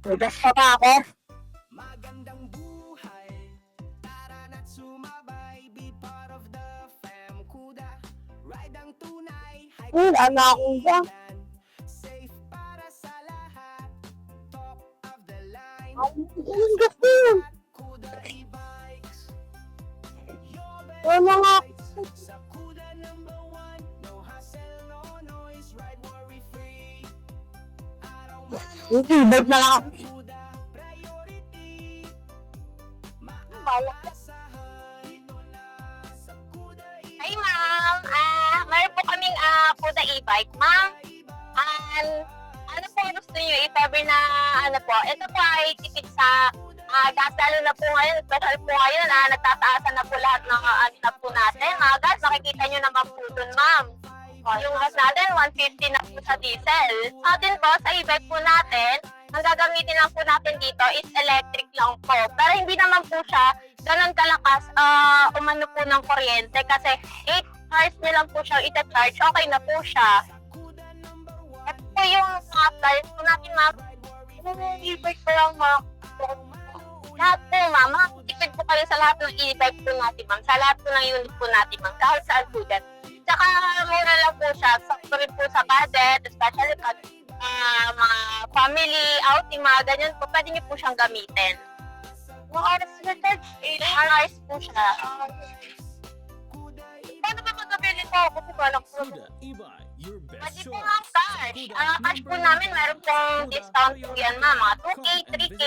Tugas pa ba ako? Magandang buhay, tara na't sumabay, be part of the fam. Kuda, ride ang tunay, high Ano akong ba? safe para sa lahat. Top of the line, Ang gusto yun. Kuda e-bikes. Your Wala nga. best sa Kuda #1. No hassle, no noise, ride worry-free. Hindi, ba't na lang ako? Kuda, priority. Bala. Dito na sa Kuda Hi, ma'am. Meron po kaming Kuda e-bike, ma'am. Ano po gusto niyo if ever na ano po? Ito po ay tipid sa gas, lalo na po ngayon, special po ngayon, nagtataasan na po lahat ng ano na po natin. Gas, makikita niyo naman po dun, ma'am. Yung gas natin, 150 na po sa diesel. Sa atin po, sa e-bike po natin, ang gagamitin lang po natin dito is electric lang po. Pero hindi naman po siya ganun kalakas umano po ng kuryente kasi 8 hours nyo lang po siya ita-charge, okay na po siya. Ito po yung appliance po natin, ma'am. Yung e-bike ko lang, ma'am. Lahat po, ma'am. Makakitipid po kayo sa lahat ng e-bike po natin, ma'am. Sa lahat po ng unit po natin, ma'am. Kahit saan po dyan. Tsaka mura lang po siya. Sakto rin po sa budget, especially pag mga family outing, mga ganyan po, pwede niyo po siyang gamitin. Mga oras na charge, 8 hours po siya. Paano ba magkabili ko? Kasi walang po. Kuda e-bike, your best Pwede po choice. mga cash. Cash po namin, meron pong discount po yan, ma'am. Mga 2K, 3K.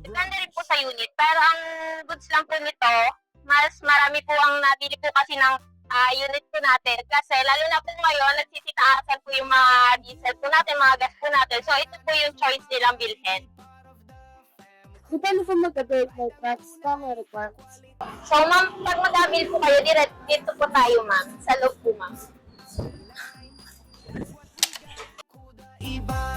Depende rin po sa unit. Pero ang goods lang po nito, mas marami po ang nabili po kasi ng unit po natin. Kasi lalo na po ngayon, nagsisitaasan po yung mga diesel po natin, mga gas po natin. So ito po yung choice nilang bilhin. Di paano po mag-update ng tracks ka? May requirements. So ma'am, pag mag-avail po kayo, dito po tayo, ma'am. Sa loob po, ma'am. e-bike.